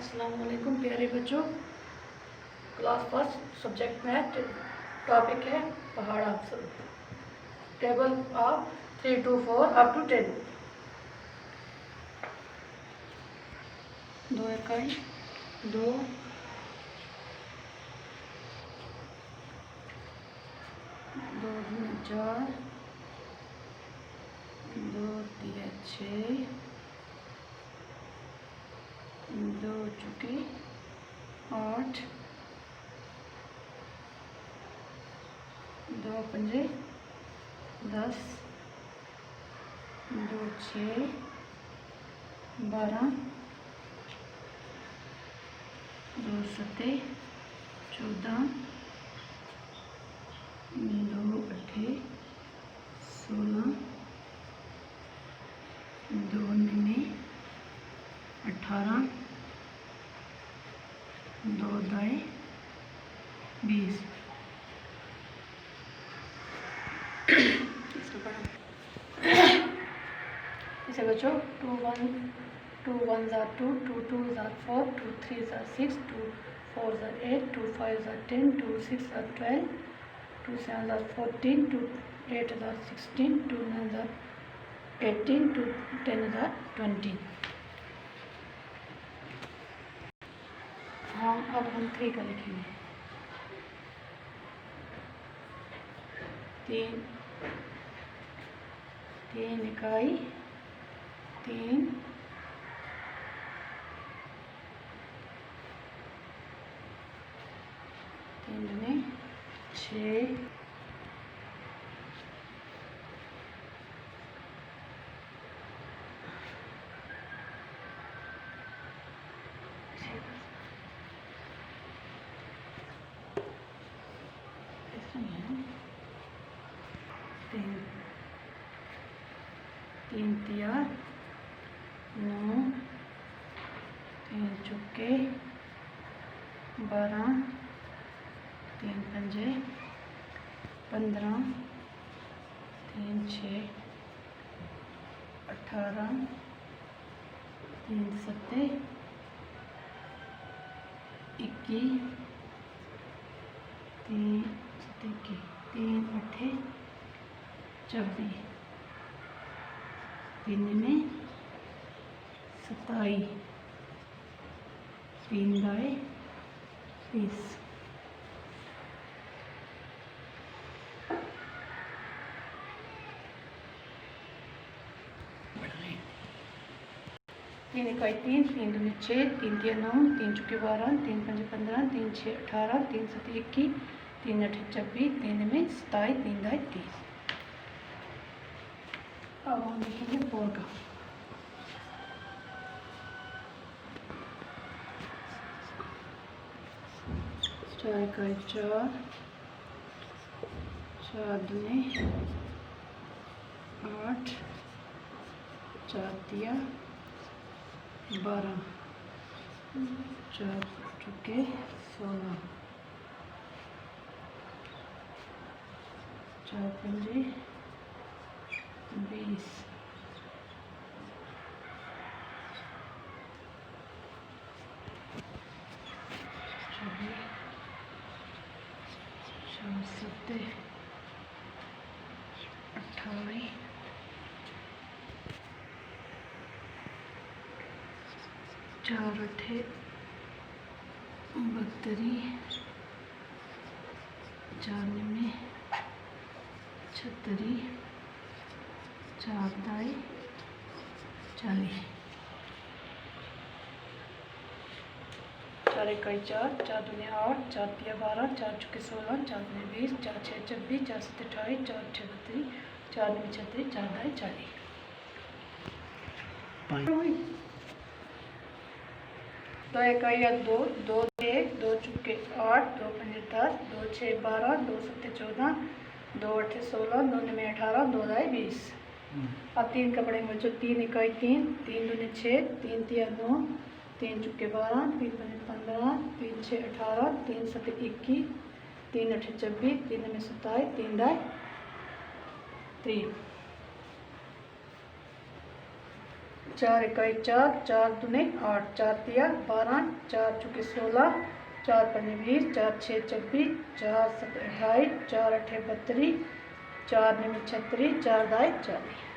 अस्सलाम वालेकुम प्यारे बच्चों। Class first subject math, topic है पहाड़ अफसर। Table of 3 to 4 up to 10। 2 इकाई 2 2 दूनी 4 2 3 6 2 चुकी 8 2 पंजे 10 2 6 12 2 7 14 2 8 16 2 9 18 2 दाएँ 20। इसे बच्चों 2 1 are 2 2 2 are 4 2 3 are 6 2 4 are 8 2 5 are 10 2 6 are 12 2 7 are 14 2 8 are 16 2 9 are 18 2 10 are 20। हाँ, अब हम 3 का लिखेंगे। 3 इकाई 3 3 दूनी 6 3 तिया 9 3 चुके 12 3 पंजे 15 3 6 18 3 7 21 3 8 24 3 में 27 3 दाएँ 20। तीन इकाई 3 3 दूनी 6 3 तिया 9 3 चुके 12 3 पंजे 15 3 6 18 3 7 21 3 8 26 3 में 27 3 दाएँ 30। अब हम लिखेंगे 4 का। 4 इकाई 4 4 दूनी 8 4 तिया 12 4 चुके 16 4 पंजे 20 4 7 28 4 8 32 4 9 36 4 दाएँ 40। 4 इकाई 4 4 दूनी 8 4 तिया 12 4 चुके 16 4 दूनी 20 4 6 26 4 7 28 4 8 32 4 9 36 4 दाएँ 40। 2 इकाई 2 2 1 2 चुके 8 2 पंजे 10 2 6 12 2 7 14 2 8 16 2 9 18 2 दाएँ 20। अब 3 का पढ़ेंगे बच्चों। 3 इकाई 3 3 दूनी 6 3 तिया 9 3 चुके 12 3 पंजे 15 3 6 18 3 7 21 3 8 26 3 में 27 3 दाएँ 3। 4 इकाई 4, 4 दूने 8, 4 तिया 12, 4 चुके 16, 4 पंजे 20, 4 छः 24, 4 7 28, 4 अठे 32, 4 निमे 36, 4 दाए 40।